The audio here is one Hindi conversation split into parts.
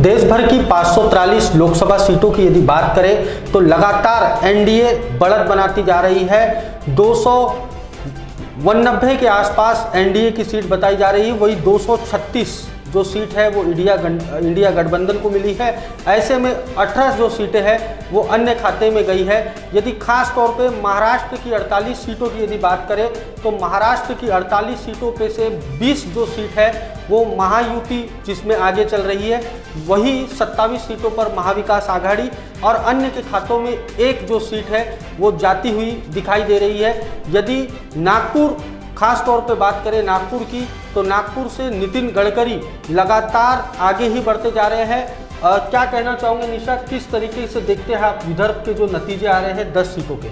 देश भर की 543 लोकसभा सीटों की यदि बात करें तो लगातार एनडीए बढ़त बनाती जा रही है। 290 के आसपास एनडीए की सीट बताई जा रही है, वही 236 जो सीट है वो इंडिया गठबंधन को मिली है। ऐसे में 18 जो सीटें हैं वो अन्य खाते में गई है। यदि खास तौर पे महाराष्ट्र की 48 सीटों की यदि बात करें तो महाराष्ट्र की 48 सीटों पे से 20 जो सीट है वो महायुति जिसमें आगे चल रही है, वही 27 सीटों पर महाविकास आघाड़ी और अन्य के खातों में एक जो सीट है वो जाती हुई दिखाई दे रही है। यदि नागपुर खास तौर पे बात करें नागपुर की, तो नागपुर से नितिन गडकरी लगातार आगे ही बढ़ते जा रहे हैं। क्या कहना चाहोगे निशा, किस तरीके से देखते हैं आप विदर्भ के जो नतीजे आ रहे हैं 10 सीटों के?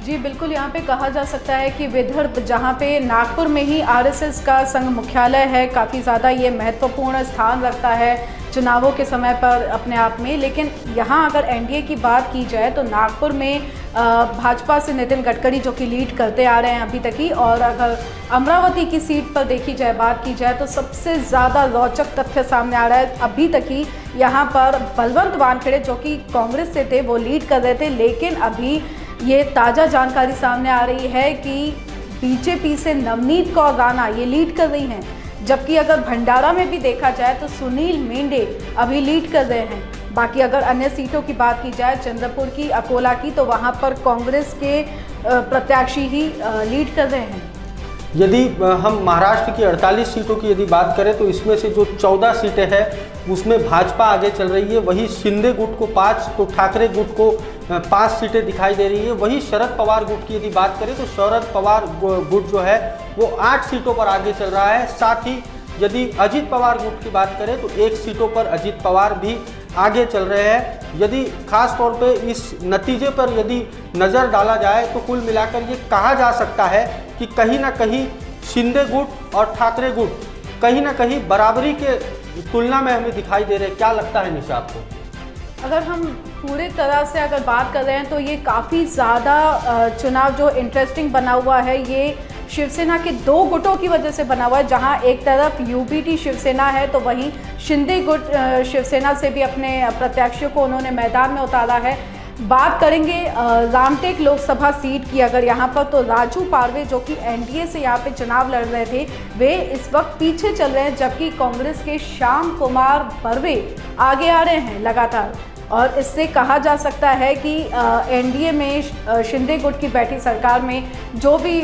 जी बिल्कुल, यहाँ पे कहा जा सकता है कि विदर्भ, जहाँ पे नागपुर में ही आरएसएस का संघ मुख्यालय है, काफ़ी ज़्यादा ये महत्वपूर्ण स्थान रखता है चुनावों के समय पर अपने आप में। लेकिन यहाँ अगर एनडीए की बात की जाए तो नागपुर में भाजपा से नितिन गडकरी जो कि लीड करते आ रहे हैं अभी तक ही, और अगर अमरावती की सीट पर देखी जाए, बात की जाए तो सबसे ज़्यादा रोचक तथ्य सामने आ रहा है। अभी तक ही यहाँ पर बलवंत वानखेड़े जो कि कांग्रेस से थे वो लीड कर रहे थे, लेकिन अभी ये ताज़ा जानकारी सामने आ रही है कि बीजेपी से नवनीत कौर राणा ये लीड कर रही हैं। जबकि अगर भंडारा में भी देखा जाए तो सुनील मेंढे अभी लीड कर रहे हैं। बाकी अगर अन्य सीटों की बात की जाए, चंद्रपुर की, अकोला की, तो वहाँ पर कांग्रेस के प्रत्याशी ही लीड कर रहे हैं। यदि हम महाराष्ट्र की 48 सीटों की यदि बात करें तो इसमें से जो 14 सीटें हैं उसमें भाजपा आगे चल रही है, वही शिंदे गुट को 5 तो ठाकरे गुट को 5 सीटें दिखाई दे रही है। वही शरद पवार गुट की यदि बात करें तो शरद पवार गुट जो है वो 8 सीटों पर आगे चल रहा है। साथ ही यदि अजित पवार गुट की बात करें तो 1 सीटों पर अजित पवार भी आगे चल रहे हैं। यदि खास तौर पे इस नतीजे पर यदि नज़र डाला जाए तो कुल मिलाकर ये कहा जा सकता है कि कहीं ना कहीं शिंदे गुट और ठाकरे गुट कहीं ना कहीं बराबरी के तुलना में हमें दिखाई दे रहे हैं। क्या लगता है निशा आपको? अगर हम पूरे तरह से अगर बात कर रहे हैं तो ये काफ़ी ज़्यादा चुनाव जो इंटरेस्टिंग बना हुआ है, ये शिवसेना के 2 गुटों की वजह से बना हुआ है। जहां एक तरफ यूबीटी शिवसेना है तो वहीं शिंदे गुट शिवसेना से भी अपने प्रत्याशियों को उन्होंने मैदान में उतारा है। बात करेंगे रामटेक लोकसभा सीट की अगर यहाँ पर, तो राजू पारवे जो कि एनडीए से यहाँ पे चुनाव लड़ रहे थे वे इस वक्त पीछे चल रहे हैं, जबकि कांग्रेस के श्याम कुमार बर्वे आगे आ रहे हैं लगातार। और इससे कहा जा सकता है कि एनडीए में शिंदे गुट की बैठी सरकार में जो भी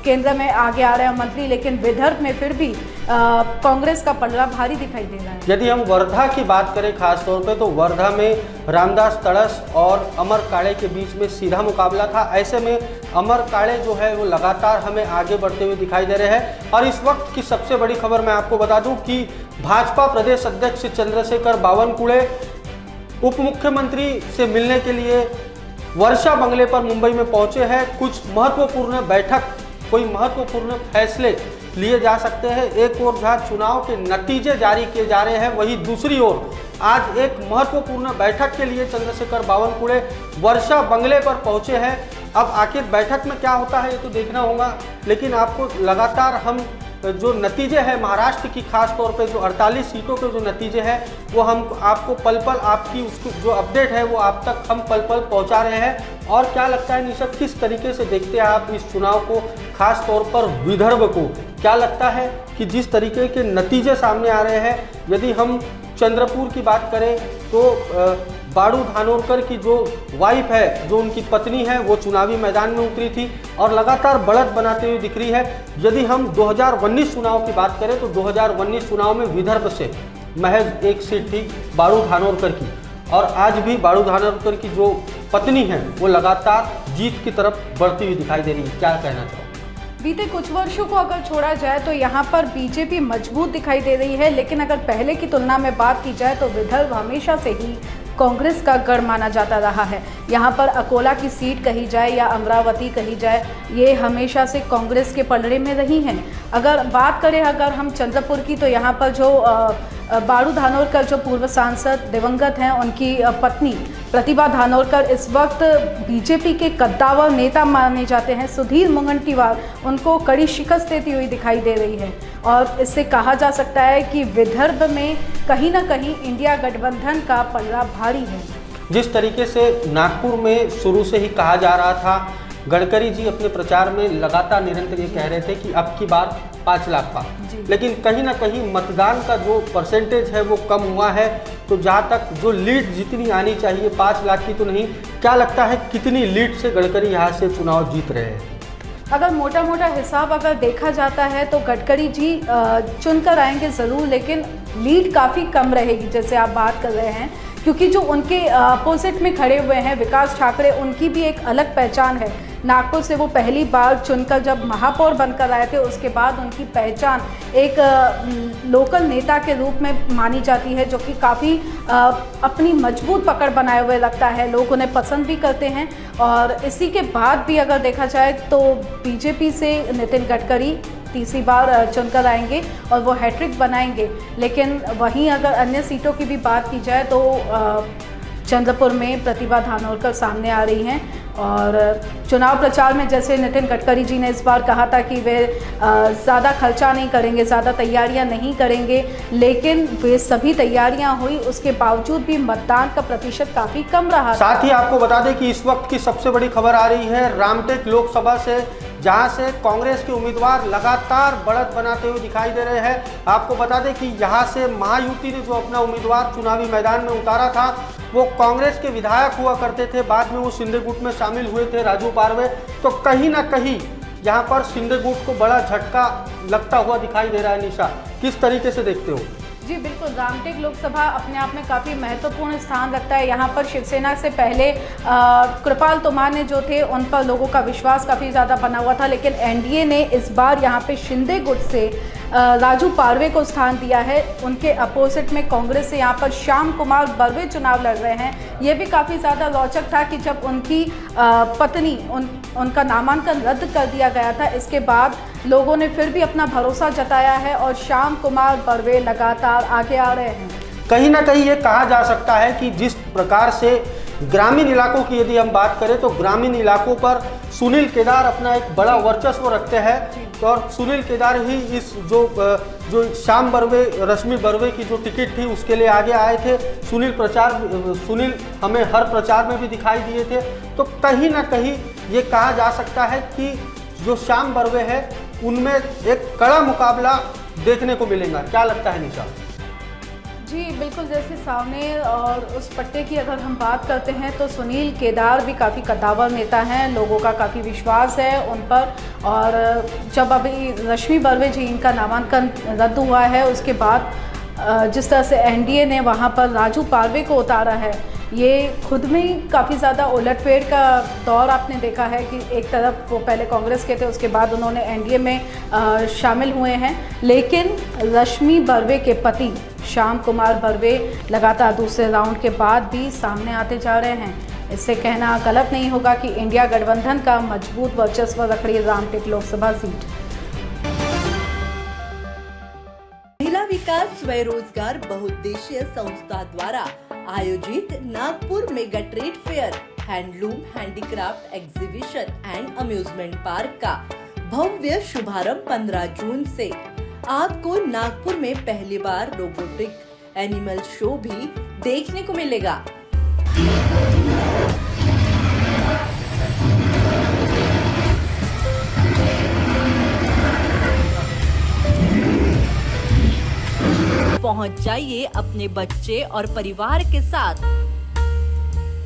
केंद्र में आगे आ रहे हैं मंत्री, लेकिन विदर्भ में फिर भी कांग्रेस का पलड़ा भारी दिखाई दे रहा है। यदि हम वर्धा की बात करें खास तौर पे तो वर्धा में रामदास तड़स और अमर काळे के बीच में सीधा मुकाबला था। ऐसे में अमर काळे जो है वो लगातार हमें आगे बढ़ते हुए दिखाई दे रहे हैं। और इस वक्त की सबसे बड़ी खबर मैं आपको बता दूं कि भाजपा प्रदेश अध्यक्ष चंद्रशेखर बावनकुळे उप मुख्यमंत्री से मिलने के लिए वर्षा बंगले पर मुंबई में पहुंचे हैं। कुछ महत्वपूर्ण बैठक, कोई महत्वपूर्ण फैसले लिए जा सकते हैं। एक ओर जहां चुनाव के नतीजे जारी किए जा रहे हैं, वहीं दूसरी ओर आज एक महत्वपूर्ण बैठक के लिए चंद्रशेखर बावनकुळे वर्षा बंगले पर पहुंचे हैं। अब आखिर बैठक में क्या होता है ये तो देखना होगा, लेकिन आपको लगातार हम जो नतीजे हैं महाराष्ट्र की खास तौर पे जो 48 सीटों के जो नतीजे हैं वो हम आपको पल पल आपकी उसकी जो अपडेट है वो आप तक हम पल पल पहुंचा रहे हैं। और क्या लगता है निशा, किस तरीके से देखते हैं आप इस चुनाव को, खास तौर पर विदर्भ को? क्या लगता है कि जिस तरीके के नतीजे सामने आ रहे हैं, यदि हम चंद्रपुर की बात करें तो बाड़ू धानोरकर की जो वाइफ है, जो उनकी पत्नी है, वो चुनावी मैदान में उतरी थी और लगातार बढ़त बनाते हुए दिख रही है। यदि हम 2019 चुनाव की बात करें तो 2019 चुनाव में विदर्भ से महज 1 सीट थी बाड़ू धानोरकर की, और आज भी बाड़ू धानोरकर की जो पत्नी है वो लगातार जीत की तरफ बढ़ती हुई दिखाई दे रही है। क्या कहना चाहोगे? बीते कुछ वर्षों को अगर छोड़ा जाए तो यहाँ पर बीजेपी मजबूत दिखाई दे रही है, लेकिन अगर पहले की तुलना में बात की जाए तो विदर्भ हमेशा से ही कांग्रेस का गढ़ माना जाता रहा है। यहाँ पर अकोला की सीट कही जाए या अमरावती कही जाए, ये हमेशा से कांग्रेस के पलड़े में रही हैं। अगर बात करें अगर हम चंद्रपुर की, तो यहाँ पर जो बाड़ू धानोरकर जो पूर्व सांसद दिवंगत हैं, उनकी पत्नी प्रतिभा धानोरकर इस वक्त बीजेपी के कद्दावर नेता माने जाते हैं। सुधीर मुनगंटीवार उनको कड़ी शिकस्त देती हुई दिखाई दे रही है। और इससे कहा जा सकता है कि विदर्भ में कहीं ना कहीं इंडिया गठबंधन का पलड़ा भारी है। जिस तरीके से नागपुर में शुरू से ही कहा जा रहा था, गडकरी जी अपने प्रचार में लगातार निरंतर ये कह रहे थे कि अब की बार 5 लाख पार, लेकिन कहीं ना कहीं मतदान का जो परसेंटेज है वो कम हुआ है। तो जहाँ तक जो लीड जितनी आनी चाहिए 5 लाख की तो नहीं, क्या लगता है कितनी लीड से गडकरी यहाँ से चुनाव जीत रहे हैं? अगर मोटा मोटा हिसाब अगर देखा जाता है तो गडकरी जी चुनकर आएंगे ज़रूर, लेकिन लीड काफ़ी कम रहेगी जैसे आप बात कर रहे हैं, क्योंकि जो उनके अपोजिट में खड़े हुए हैं विकास ठाकरे, उनकी भी एक अलग पहचान है। नागपुर से वो पहली बार चुनकर जब महापौर बनकर आए थे, उसके बाद उनकी पहचान एक लोकल नेता के रूप में मानी जाती है, जो कि काफ़ी अपनी मजबूत पकड़ बनाए हुए लगता है, लोग उन्हें पसंद भी करते हैं। और इसी के बाद भी अगर देखा जाए तो बीजेपी से नितिन गडकरी तीसरी बार चुनकर आएंगे और वो हैट्रिक बनाएंगे। लेकिन वहीं अगर अन्य सीटों की भी बात की जाए तो चंद्रपुर में प्रतिभा धानोरकर सामने आ रही हैं। और चुनाव प्रचार में जैसे नितिन गडकरी जी ने इस बार कहा था कि वे ज़्यादा खर्चा नहीं करेंगे, ज़्यादा तैयारियां नहीं करेंगे, लेकिन वे सभी तैयारियां हुई, उसके बावजूद भी मतदान का प्रतिशत काफ़ी कम रहा। साथ ही आपको बता दें कि इस वक्त की सबसे बड़ी खबर आ रही है रामटेक लोकसभा से, जहां से कांग्रेस के उम्मीदवार लगातार बढ़त बनाते हुए दिखाई दे रहे हैं। आपको बता दें कि यहां से महायुति ने जो अपना उम्मीदवार चुनावी मैदान में उतारा था वो कांग्रेस के विधायक हुआ करते थे, बाद में वो शिंदे गुट में शामिल हुए थे, राजू पारवे। तो कहीं ना कहीं यहाँ पर शिंदे गुट को बड़ा झटका लगता हुआ दिखाई दे रहा है। निशा, किस तरीके से देखते हो? जी बिल्कुल, रामटेक लोकसभा अपने आप में काफ़ी महत्वपूर्ण स्थान रखता है। यहाँ पर शिवसेना से पहले कृपाल तोमार ने जो थे उन पर लोगों का विश्वास काफ़ी ज़्यादा बना हुआ था, लेकिन एनडीए ने इस बार यहाँ पे शिंदे गुट से राजू पारवे को स्थान दिया है। उनके अपोजिट में कांग्रेस से यहाँ पर श्याम कुमार बर्वे चुनाव लड़ रहे हैं। ये भी काफ़ी ज़्यादा रोचक था कि जब उनकी पत्नी उनका नामांकन रद्द कर दिया गया था, इसके बाद लोगों ने फिर भी अपना भरोसा जताया है और श्याम कुमार बर्वे लगातार आगे आ रहे हैं। कहीं ना कहीं ये कहा जा सकता है कि जिस प्रकार से ग्रामीण इलाकों की यदि हम बात करें तो ग्रामीण इलाकों पर सुनील केदार अपना एक बड़ा वर्चस्व रखते हैं, और सुनील केदार ही इस जो श्याम बर्वे, रश्मि बर्वे की जो टिकट थी उसके लिए आगे आए थे। सुनील हमें हर प्रचार में भी दिखाई दिए थे। तो कहीं ना कहीं ये कहा जा सकता है कि जो श्याम बर्वे है उनमें एक कड़ा मुकाबला देखने को मिलेगा। क्या लगता है निशा? जी बिल्कुल, जैसे सामने और उस पट्टे की अगर हम बात करते हैं तो सुनील केदार भी काफ़ी कद्दावर नेता हैं, लोगों का काफ़ी विश्वास है उन पर। और जब अभी रश्मि बर्वे जी इनका नामांकन रद्द हुआ है, उसके बाद जिस तरह से एनडीए ने वहाँ पर राजू पारवे को उतारा है, ये खुद में ही काफ़ी ज़्यादा उलटफेर का दौर आपने देखा है कि एक तरफ वो पहले कांग्रेस के थे, उसके बाद उन्होंने एनडीए में शामिल हुए हैं। लेकिन रश्मि बर्वे के पति श्याम कुमार बर्वे लगातार दूसरे राउंड के बाद भी सामने आते जा रहे हैं। इससे कहना गलत नहीं होगा कि इंडिया गठबंधन का मजबूत वर्चस्व रख रही है रामटेक लोकसभा सीट। महिला विकास स्वरोजगार बहुउद्देशीय संस्था द्वारा आयोजित Nagpur mega trade fair, handloom, handicraft exhibition and amusement park का भव्य शुभारंभ 15 जून से आपको नागपुर में पहली बार रोबोटिक एनिमल शो भी देखने को मिलेगा। पहुंच जाइए अपने बच्चे और परिवार के साथ।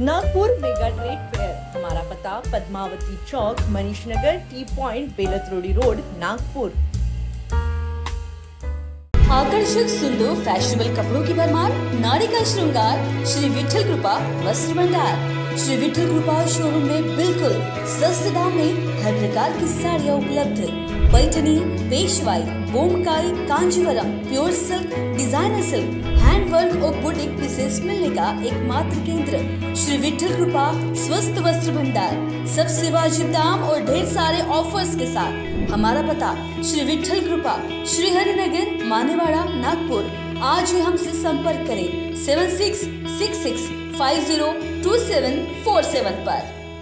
नागपुर मेगा ट्रेड फेयर, हमारा पता पद्मावती चौक, Manish Nagar, T point, बेलत रोडी road, Nagpur. आकर्षक सुंदर फैशनेबल कपड़ों की भरमार, नारी का श्रृंगार, श्री विठल कृपा वस्त्र भंडार। श्री विठल कृपा शोरूम में बिल्कुल सस्ते दाम में हर प्रकार की साड़ियाँ उपलब्ध। Paithani, Peshwai, Bomkai, Kanjivaram, pure silk, designer silk, handwork और बुटीक पीसेस मिलने का एकमात्र केंद्र श्री विठल कृपा स्वस्थ वस्त्र भंडार। सबसे वाजिब दाम और ढेर सारे ऑफर्स के साथ। हमारा पता श्री विठल कृपा, श्री हरिनगर, मानेवाड़ा, नागपुर। आज ही हमसे संपर्क करें 7666502747 पर।